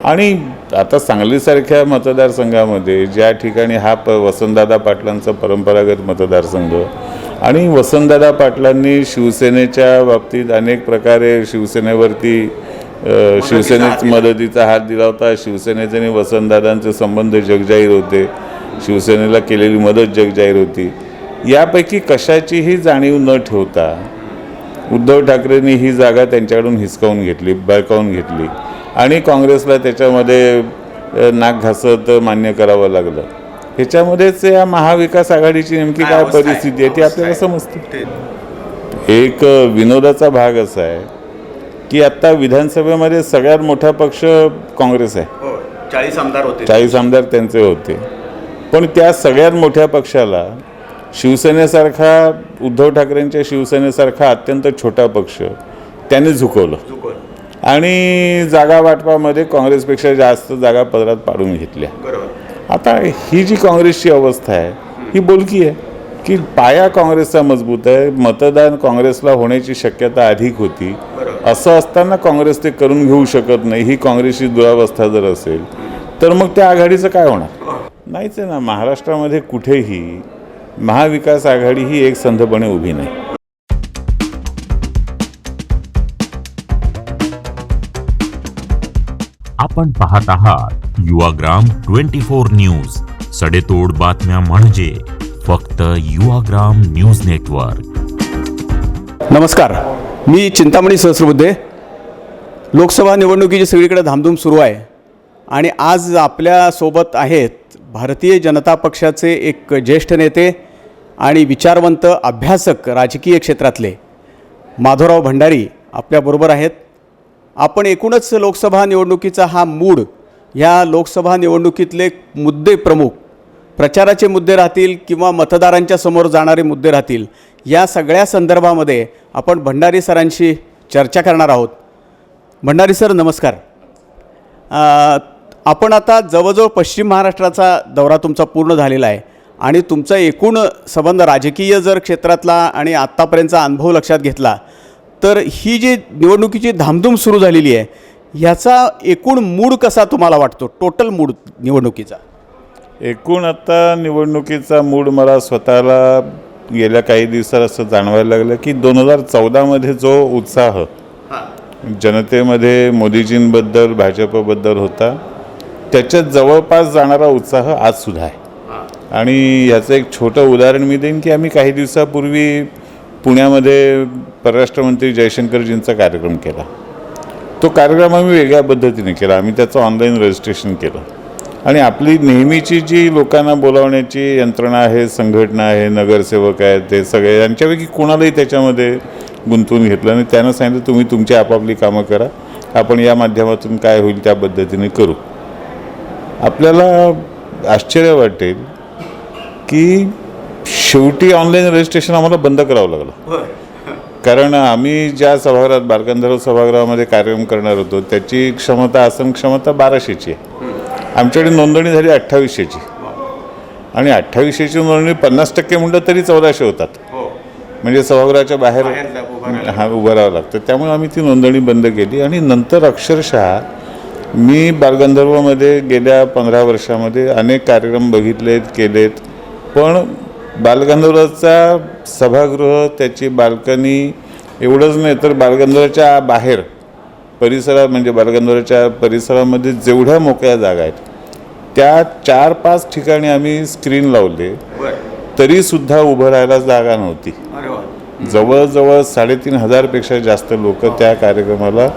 आणि आता सांगलीसारख्या मतदारसंघामध्ये ज्या ठिकाणी हा वसंतदादा पाटलांचा परंपरागत मतदारसंघ आणि वसंतदादा पाटलांनी शिवसेनेच्या बाबतीत अनेक प्रकारे शिवसेनेवरती शिवसेनेच मदतीचा हात दिला होता. शिवसेनेचे आणि वसंतदादांचे संबंध जगजाहीर होते. शिवसेनेला केलेली मदत जगजाहीर होती. यापैकी कशाचीही जाणीव न ठेवता उद्धव ठाकरेंनी ही जागा त्यांच्याकडून हिसकावून घेतली, बळकावून घेतली आणि काँग्रेसला त्याच्यामध्ये नाक घासत मान्य करावं लागलं. ह्याच्यामध्येच या महाविकास आघाडीची नेमकी काय परिस्थिती आहे ती आपल्याला समजते. एक विनोदाचा भाग असा आहे की आत्ता विधानसभेमध्ये सगळ्यात मोठा पक्ष काँग्रेस आहे. 40 आमदार होते. 40 आमदार त्यांचे होते. पण त्या सगळ्यात मोठ्या पक्षाला शिवसेनेसारखा, उद्धव ठाकरेंच्या शिवसेनेसारखा अत्यंत छोटा पक्ष त्याने झुकवलं आणि जागा वाटपामध्ये काँग्रेसपेक्षा जास्त जागा पदरात पाडून घेतल्या. आता ही जी काँग्रेसची अवस्था आहे ही बोलकी आहे की पाया काँग्रेसचा मजबूत आहे, मतदान काँग्रेसला होण्याची शक्यता अधिक होती. असं असताना काँग्रेस ते करून घेऊ शकत नाही. ही काँग्रेसची दुरावस्था जर असेल तर मग त्या आघाडीचं काय होणार? नाहीच आहे ना. महाराष्ट्रामध्ये कुठेही महाविकास आघाडी ही एक संधपणे उभी नाही. आपण पाहत आहात युवाग्राम 24 न्यूज. सडेतोड बातम्या म्हणजे फक्त युवाग्राम न्यूज नेटवर्क. नमस्कार, मी चिंतामणी सहस्रबुद्धे. लोकसभा निवडणुकीची सगळीकडे धामधूम सुरू आहे आणि आज आपल्यासोबत आहेत भारतीय जनता पक्षाचे एक ज्येष्ठ नेते आणि विचारवंत अभ्यासक राजकीय क्षेत्रातले माधवराव भंडारी आपल्याबरोबर आहेत. आपण एकूणच लोकसभा निवडणुकीचा हा मूड, ह्या लोकसभा निवडणुकीतले मुद्दे, प्रमुख प्रचाराचे मुद्दे राहतील किंवा मतदारांच्या समोर जाणारे मुद्दे राहतील, या सगळ्या संदर्भामध्ये आपण भंडारी सरांशी चर्चा करणार आहोत. भंडारी सर नमस्कार. आपण आता जवळजवळ पश्चिम महाराष्ट्राचा दौरा तुमचा पूर्ण झालेला आहे आणि तुमचा एकूण संबंध राजकीय जर क्षेत्रातला आणि आत्तापर्यंतचा अनुभव लक्षात घेतला तर ही जी निवडणुकीची धामधूम सुरू झालेली आहे ह्याचा एकूण मूड कसा तुम्हाला वाटतो? टोटल मूड निवडणुकीचा एकूण आता निवडणुकीचा मूड मला स्वतःला गेल्या काही दिवसात असं जाणवायला लागलं की 2014मध्ये जो उत्साह जनतेमध्ये मोदीजींबद्दल, भाजपबद्दल होता त्याच्यात जवळपास जाणारा उत्साह आजसुद्धा आहे. आणि ह्याचं एक छोटं उदाहरण मी देईन की आम्ही काही दिवसापूर्वी पुण्यामध्ये परराष्ट्रमंत्री जयशंकरजींचा कार्यक्रम केला. तो कार्यक्रम आम्ही वेगळ्या पद्धतीने केला. आम्ही त्याचं ऑनलाईन रजिस्ट्रेशन केलं आणि आपली नेहमीची जी लोकांना बोलावण्याची यंत्रणा आहे, संघटना आहे, नगरसेवक आहेत, ते सगळे यांच्यापैकी कोणालाही त्याच्यामध्ये गुंतवून घेतलं आणि त्यानं सांगितलं तुम्ही तुमची आपापली कामं करा, आपण या माध्यमातून काय होईल त्या पद्धतीने करू. आपल्याला आश्चर्य वाटेल की शेवटी ऑनलाईन रजिस्ट्रेशन आम्हाला बंद करावं लागलं. कारण आम्ही ज्या सभागृहात, बालगंधर्व सभागृहामध्ये कार्यक्रम करणार होतो त्याची क्षमता, आसन क्षमता 1200ची आहे. आमच्याकडे नोंदणी झाली 2800ची आणि 2800ची नोंदणी 50% म्हणलं तरी 1400 होतात. म्हणजे सभागृहाच्या बाहेर उभं राहावं लागतं. त्यामुळे आम्ही ती नोंदणी बंद केली आणि नंतर अक्षरशः मी बालगंधर्वमध्ये गेल्या 15 वर्षामध्ये अनेक कार्यक्रम बघितलेत, केलेत. पण बालगंधर्वचा सभागृह, त्याची बाल्कनी एवढंच नाही तर बालगंधर्वच्या बाहेर परिसरात, म्हणजे बालगंधर्वच्या परिसरामध्ये जेवढ्या मोकळ्या जागा आहेत त्या 4-5 ठिकाणी आम्ही स्क्रीन लावले तरीसुद्धा उभं राहायला जागा नव्हती. जवळजवळ 3500पेक्षा जास्त लोक त्या कार्यक्रमाला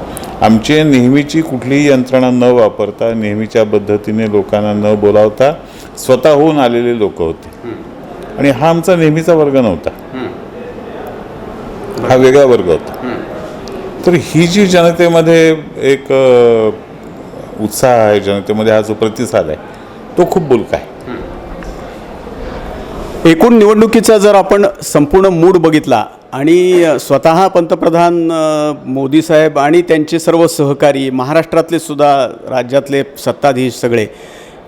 आमची नेहमीची कुठलीही यंत्रणा न वापरता, नेहमीच्या पद्धतीने लोकांना न बोलावता स्वतःहून आलेले लोक होते. आणि हा आमचा नेहमीचा वर्ग नव्हता, हा वेगळा वर्ग होता. तर ही जी जनतेमध्ये एक उत्साह आहे, जनतेमध्ये हा जो प्रतिसाद आहे तो खूप बोलका आहे. एकूण निवडणुकीचा जर आपण संपूर्ण मूड बघितला आणि स्वतः पंतप्रधान मोदी साहेब आणि त्यांचे सर्व सहकारी, महाराष्ट्रातले सुद्धा, राज्यातले सत्ताधीश सगळे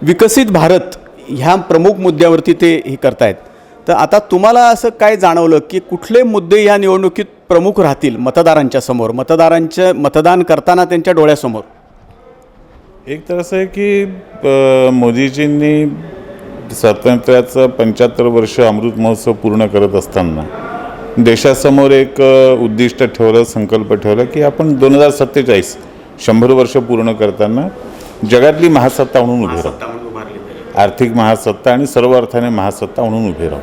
विकसित भारत ह्या प्रमुख मुद्द्यावरती ते हे करतायत. तर आता तुम्हाला असं काय जाणवलं की कुठले मुद्दे ह्या निवडणुकीत प्रमुख राहतील मतदारांच्या समोर, मतदान करताना त्यांच्या डोळ्यासमोर? एक तर असं आहे की मोदीजींनी स्वातंत्र्याचं 75 वर्ष अमृत महोत्सव पूर्ण करत असताना देशासमोर एक उद्दिष्ट ठेवलं, संकल्प ठेवला की आपण 2047 100 वर्ष पूर्ण करताना जगातली महासत्ता म्हणून उभे राहू, आर्थिक महासत्ता आणि सर्व अर्थाने महासत्ता म्हणून उभे राहू.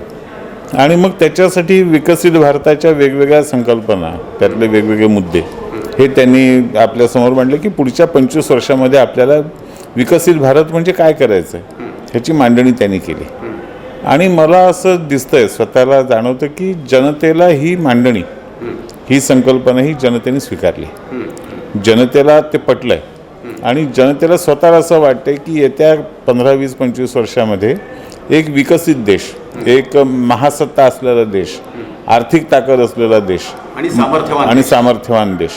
आणि मग त्याच्यासाठी विकसित भारताच्या वेगवेगळ्या संकल्पना, त्यातले वेगवेगळे मुद्दे हे त्यांनी आपल्यासमोर मांडले की पुढच्या 25 वर्षामध्ये आपल्याला विकसित भारत म्हणजे काय करायचं आहे ह्याची मांडणी त्यांनी केली. आणि मला असं दिसतंय, स्वतःला जाणवतं की जनतेला ही मांडणी, ही संकल्पना ही जनतेने स्वीकारली, जनतेला ते पटलं आहे. आणि जनतेला स्वतःला असं वाटतंय की येत्या 15, 20, 25 वर्षामध्ये एक विकसित देश, एक महासत्ता असलेला देश, आर्थिक ताकद असलेला देश आणि सामर्थ्यवान देश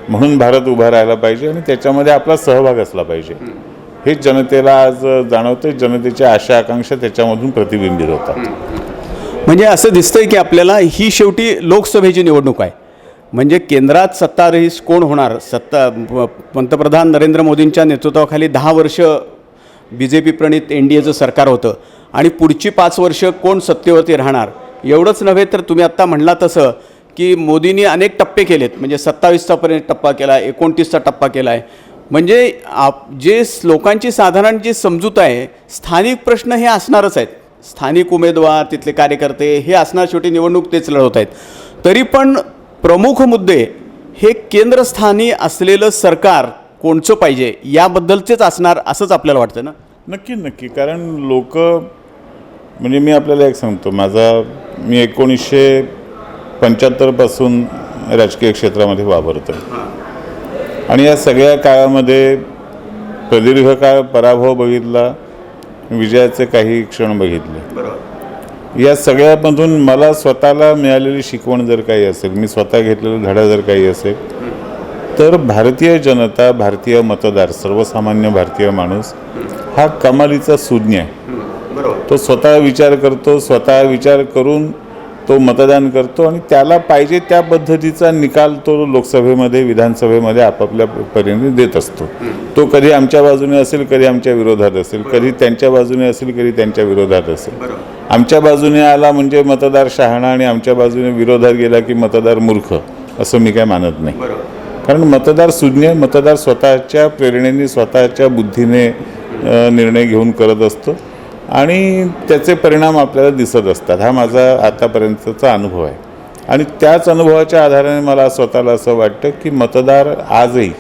म्हणून भारत उभा राहायला पाहिजे आणि त्याच्यामध्ये आपला सहभाग असला पाहिजे. हे जनतेला आज जाणवतं. जनतेच्या आशा आकांक्षा त्याच्यामधून प्रतिबिंबित होतात. म्हणजे असं दिसतंय की आपल्याला ही शेवटी लोकसभेची निवडणूक आहे. म्हणजे केंद्रात सत्ताधीश कोण होणार, पंतप्रधान नरेंद्र मोदींच्या नेतृत्वाखाली 10 वर्ष BJP प्रणित NDAचं सरकार होतं आणि पुढची 5 वर्ष कोण सत्तेवरती राहणार. एवढंच नव्हे तर तुम्ही आत्ता म्हणला तसं की मोदींनी अनेक टप्पे केलेत. म्हणजे 27चा पर्यंत टप्पा केला, 29चा टप्पा केला आहे. म्हणजे जे लोकांची साधारण जी समजूत आहे, स्थानिक प्रश्न हे असणारच आहेत. स्थानिक उमेदवार, तिथले कार्यकर्ते हे असणार, शेवटी निवडणूक तेच लढवत आहेत. तरी पण प्रमुख मुद्दे हे केंद्रस्थानी असलेलं सरकार कोणचं पाहिजे याबद्दलचेच असणार असंच आपल्याला वाटतं ना. नक्की. कारण लोक, म्हणजे मी आपल्याला एक सांगतो, मी 1975 पासून राजकीय क्षेत्रामध्ये वावरतो आणि या सगळ्या काळामध्ये प्रदीर्घ काळ पराभव बघितला, विजयाचे काही क्षण बघितले. या सगळ्यामधून मला स्वतःला मिळालेली शिकवण जर काही असेल, मी स्वतः घेतलेला धडा जर काही असेल, तर भारतीय जनता, भारतीय मतदार, सर्वसामान्य भारतीय माणूस हा कमालीचा सुज्ञ आहे. तो स्वतः विचार करतो, स्वतः विचार करून तो मतदान करतो आणि त्याला पाहिजे त्या पद्धतीचा निकाल तो लोकसभेमध्ये, विधानसभेमध्ये आपापल्या परीने देत असतो. तो कधी आमच्या बाजूने असेल, कधी आमच्या विरोधात असेल, कधी त्यांच्या बाजूने असेल, कधी त्यांच्या विरोधात असेल. आमच्या बाजूने आला म्हणजे मतदार शहाणा आणि आमच्या बाजूने विरोधात गेला की मतदार मूर्ख, असं मी काय मानत नाही. कारण मतदार सुज्ञ, मतदार स्वतःच्या प्रेरणेने, स्वतःच्या बुद्धीने निर्णय घेऊन करत असतो आणि त्याचे परिणाम आपल्याला दिसत असतात. हा माझा आतापर्यंतचा अनुभव आहे. आणि त्याच अनुभवाच्या आधाराने मला स्वतःला असं वाटतं की मतदार आजही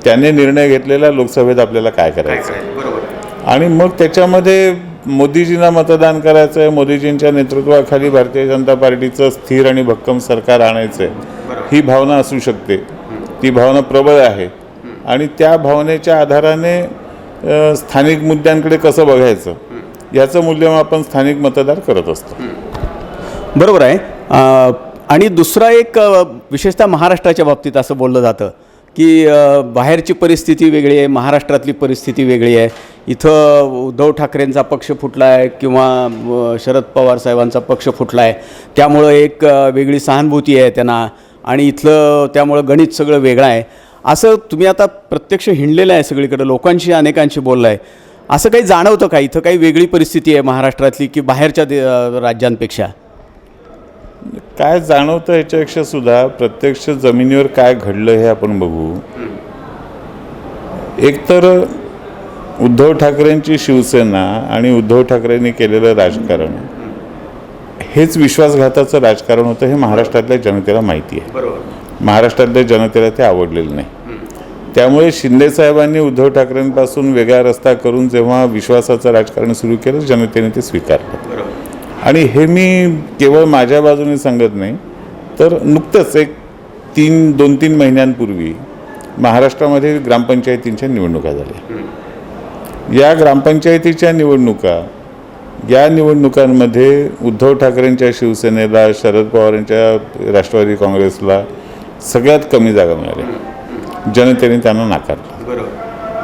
त्याने निर्णय घेतलेला लोकसभेत आपल्याला काय करायचं आहे आणि मग त्याच्यामध्ये मोदीजींना मतदान करायचं आहे, मोदीजींच्या नेतृत्वाखाली भारतीय जनता पार्टीचं स्थिर आणि भक्कम सरकार आणायचं आहे, ही भावना असू शकते. ती भावना प्रबळ आहे आणि त्या भावनेच्या आधाराने स्थानिक मुद्द्यांकडे कसं बघायचं याचं मूल्यमापन स्थानिक मतदार करत असतो. बरोबर आहे. आणि दुसरा एक विशेषतः महाराष्ट्राच्या बाबतीत असं बोललं जातं की बाहेरची परिस्थिती वेगळी आहे, महाराष्ट्रातली परिस्थिती वेगळी आहे. इथं उद्धव ठाकरेंचा पक्ष फुटला आहे किंवा शरद पवार साहेबांचा पक्ष फुटला आहे, त्यामुळं एक वेगळी सहानुभूती आहे त्यांना आणि इथलं त्यामुळं गणित सगळं वेगळं आहे. असं तुम्ही आता प्रत्यक्ष हिंडलेलं आहे, सगळीकडे लोकांशी, अनेकांशी बोललं आहे. असं काही जाणवतं का इथं काही वेगळी परिस्थिती आहे महाराष्ट्रातली की बाहेरच्या राज्यांपेक्षा? काय जाणवतं ह्याच्यापेक्षा सुद्धा प्रत्यक्ष जमिनीवर काय घडलं हे आपण बघू. एकतर उद्धव ठाकरेंची शिवसेना आणि उद्धव ठाकरेंनी केलेलं राजकारण हेच विश्वासघाताचं राजकारण होतं हे महाराष्ट्रातल्या जनतेला माहिती आहे. महाराष्ट्रातल्या जनतेला ते आवडलेलं नाही. त्यामुळे शिंदेसाहेबांनी उद्धव ठाकरेंपासून वेगळा रस्ता करून जेव्हा विश्वासाचं राजकारण सुरू केलं, जनतेने ते स्वीकारलं. आणि हे मी केवळ माझ्या बाजूने सांगत नाही, तर नुकतंच एक 2-3 महिन्यांपूर्वी महाराष्ट्रामध्ये ग्रामपंचायतींच्या निवडणुका झाल्या. या ग्रामपंचायतीच्या या निवडणुकांमध्ये उद्धव ठाकरेंच्या शिवसेनेला, शरद पवारांच्या राष्ट्रवादी काँग्रेसला सगळ्यात कमी जागा मिळाल्या. जनतेने त्यांना नाकारलं.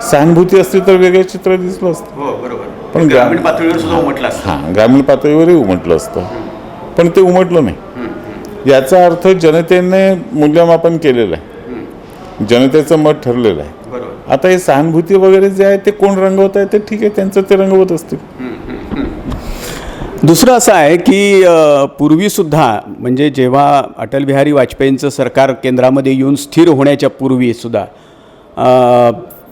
सहानुभूती असती तर वेगळं चित्र दिसलं असतं, पण ग्रामीण पातळीवर सुद्धा उमटलं असतं. ग्रामीण पातळीवरही उमटलं असतं, पण ते उमटलं नाही. याचा अर्थ जनतेने मूल्यमापन केलेलं आहे, जनतेचं मत ठरलेलं आहे आता हे सहानुभूती वगैरे जे आहे ते कोण रंगवत आहे ते ठीक आहे, त्यांचं ते रंगवत असतील. दुसरं असं आहे की पूर्वीसुद्धा म्हणजे जेव्हा अटल बिहारी वाजपेयींचं सरकार केंद्रामध्ये येऊन स्थिर होण्याच्या पूर्वीसुद्धा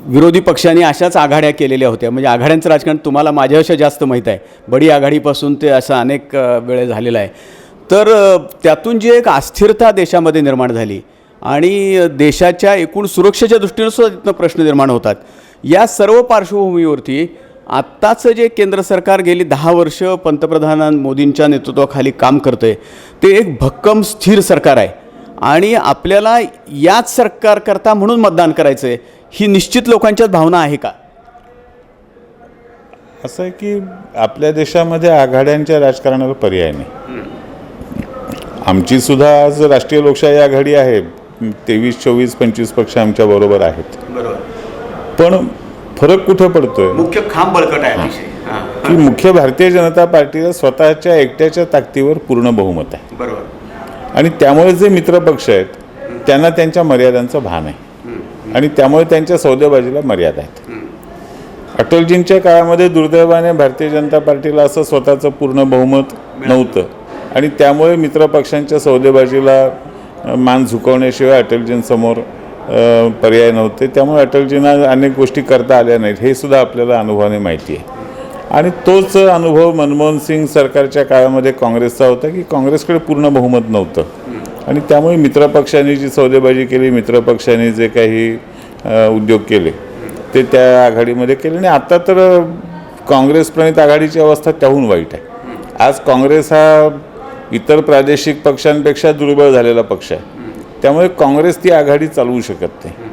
विरोधी पक्षांनी अशाच आघाड्या केलेल्या होत्या. म्हणजे आघाड्यांचं राजकारण तुम्हाला माझ्यापेक्षा जास्त माहीत आहे. बडी आघाडीपासून ते असं अनेक वेळे झालेलं आहे. तर त्यातून जी एक अस्थिरता देशामध्ये निर्माण झाली आणि देशाच्या एकूण सुरक्षेच्या दृष्टीनं सुद्धा तिथनं प्रश्न निर्माण होतात. या सर्व पार्श्वभूमीवरती आत्ताचं जे केंद्र सरकार गेली 10 वर्ष पंतप्रधान मोदींच्या नेतृत्वाखाली काम करतं आहे ते एक भक्कम स्थिर सरकार आहे आणि आपल्याला याच सरकारकरता म्हणून मतदान करायचं आहे, ही निश्चित लोकांच्याच भावना आहे का? असं आहे की आपल्या देशामध्ये आघाड्यांच्या राजकारणाला पर्याय नाही. आमची सुद्धा आज राष्ट्रीय लोकशाही आघाडी आहे. 23, 24, 25 पक्ष आमच्या बरोबर आहेत. पण फरक कुठं पडतोय? मुख्य खांब बळकट आहे की मुख्य भारतीय जनता पार्टीला स्वतःच्या एकट्याच्या ताकदीवर पूर्ण बहुमत आहे. बरोबर. आणि त्यामुळे जे मित्रपक्ष आहेत त्यांना त्यांच्या मर्यादांचं भान आहे आणि त्यामुळे त्यांच्या सौदेबाजीला मर्यादा आहेत. अटलजींच्या काळामध्ये दुर्दैवाने भारतीय जनता पार्टीला असं स्वतःचं पूर्ण बहुमत नव्हतं आणि त्यामुळे मित्रपक्षांच्या सौदेबाजीला मान झुकवण्याशिवाय अटलजींसमोर पर्याय नव्हते. त्यामुळे अटलजींना अनेक गोष्टी करता आल्या नाहीत हे सुद्धा आपल्याला अनुभवाने माहिती आहे. आणि तोच अनुभव मनमोहन सिंग सरकारच्या काळामध्ये काँग्रेसचा होता की काँग्रेसकडे पूर्ण बहुमत नव्हतं आणि त्यामुळे मित्रपक्षांनी जी सौदेबाजी केली, मित्रपक्षांनी जे काही उद्योग केले ते त्या आघाडीमध्ये केले. आणि आता तर काँग्रेस प्रणित आघाडीची अवस्था त्याहून वाईट आहे. आज काँग्रेस हा इतर प्रादेशिक पक्षांपेक्षा दुर्बळ झालेला पक्ष आहे. त्यामुळे काँग्रेस ती आघाडी चालवू शकत नाही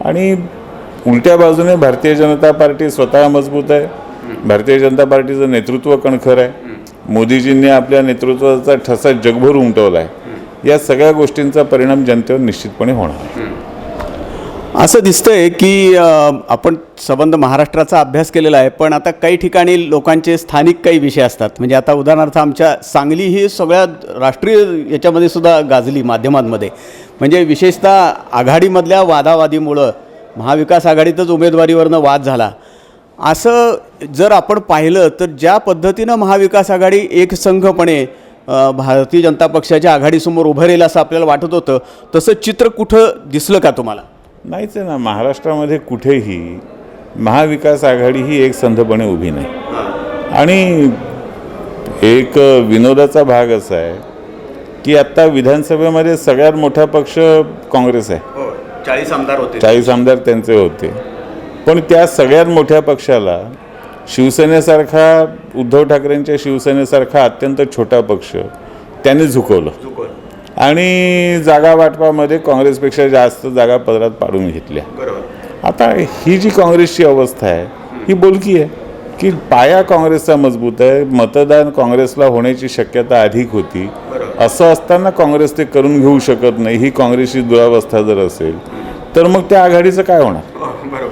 आणि उलट्या बाजूने भारतीय जनता पार्टी स्वतः मजबूत आहे. भारतीय जनता पार्टीचं नेतृत्व कणखर आहे. मोदीजींनी आपल्या नेतृत्वाचा ठसा जगभर उमटवला आहे. या सगळ्या गोष्टींचा परिणाम जनतेवर निश्चितपणे होणार. असं दिसतंय की आपण संबंध महाराष्ट्राचा अभ्यास केलेला आहे, पण आता काही ठिकाणी लोकांचे स्थानिक काही विषय असतात. म्हणजे आता उदाहरणार्थ आमच्या सांगली ही सगळ्या राष्ट्रीय याच्यामध्ये सुद्धा गाजली माध्यमांमध्ये. म्हणजे विशेषतः आघाडीमधल्या वादावादीमुळं महाविकास आघाडीतच उमेदवारीवरनं वाद झाला. असं जर आपण पाहिलं तर ज्या पद्धतीनं महाविकास आघाडी एकसंघपणे भारतीय जनता पक्षाच्या आघाडीसमोर उभं राहील असं आपल्याला वाटत होतं, तसं चित्र कुठं दिसलं का तुम्हाला? नाहीच आहे ना. महाराष्ट्रामध्ये कुठेही महाविकास आघाडी ही एकसंधपणे उभी नाही. आणि एक विनोदाचा भाग असा आहे की आत्ता विधानसभेमध्ये सगळ्यात मोठा पक्ष काँग्रेस आहे. 40 आमदार होते. 40 आमदार त्यांचे होते. पण त्या सगळ्यात मोठ्या पक्षाला शिवसेनेसारखा, उद्धव ठाकरेंच्या शिवसेनेसारखा अत्यंत छोटा पक्ष त्यांनी झुकवलं आणि जागा वाटपामध्ये काँग्रेसपेक्षा जास्त जागा पदरात पाडून घेतल्या. आता ही जी काँग्रेसची अवस्था आहे ही बोलकी आहे की पाया काँग्रेसचा मजबूत आहे, मतदान काँग्रेसला होण्याची शक्यता अधिक होती. असं असताना काँग्रेस ते करून घेऊ शकत नाही. ही काँग्रेसची दुरावस्था जर असेल तर मग त्या आघाडीचं काय होणार?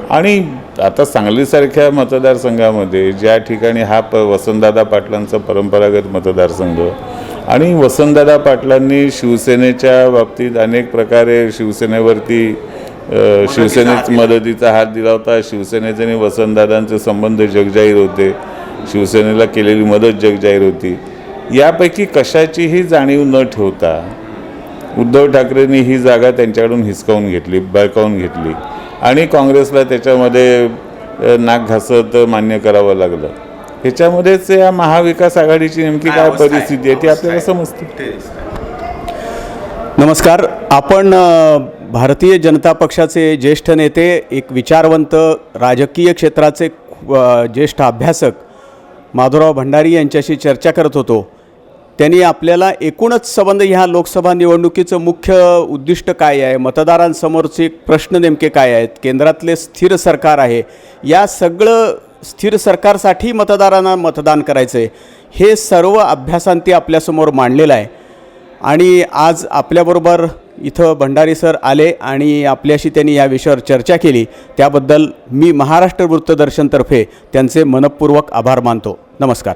आणि आता सांगलीसारख्या मतदारसंघामध्ये ज्या ठिकाणी हा वसंतदादा पाटलांचा परंपरागत मतदारसंघ आणि वसंतदादा पाटलांनी शिवसेनेच्या बाबतीत अनेक प्रकारे शिवसेनेवरती शिवसेनेत मदतीचा हात दिला होता. शिवसेनेचे आणि वसंतदादांचे संबंध जगजाहीर होते. शिवसेनेला केलेली मदत जगजाहीर होती. यापैकी कशाचीही जाणीव न ठेवता उद्धव ठाकरेंनी ही जागा त्यांच्याकडून हिसकावून घेतली, बळकावून घेतली आणि काँग्रेसला त्याच्यामध्ये नाक घासत मान्य करावं लागलं. ह्याच्यामध्येच या महाविकास आघाडीची नेमकी काय परिस्थिती आहे ती आपल्याला समजते. नमस्कार. आपण भारतीय जनता पक्षाचे ज्येष्ठ नेते, एक विचारवंत, राजकीय क्षेत्राचे ज्येष्ठ अभ्यासक माधवराव भंडारी यांच्याशी चर्चा करत होतो. त्यांनी आपल्याला एकूणच संबंध ह्या लोकसभा निवडणुकीचं मुख्य उद्दिष्ट काय आहे, मतदारांसमोरचे प्रश्न नेमके काय आहेत, केंद्रातले स्थिर सरकार आहे, या सगळं स्थिर सरकारसाठी मतदारांना मतदान करायचं आहे, हे सर्व अभ्यासांती आपल्यासमोर मांडलेलं आहे. आणि आज आपल्याबरोबर इथं भंडारी सर आले आणि आपल्याशी त्यांनी या विषयावर चर्चा केली. त्याबद्दल मी महाराष्ट्र वृत्तदर्शनतर्फे त्यांचे मनपूर्वक आभार मानतो. नमस्कार.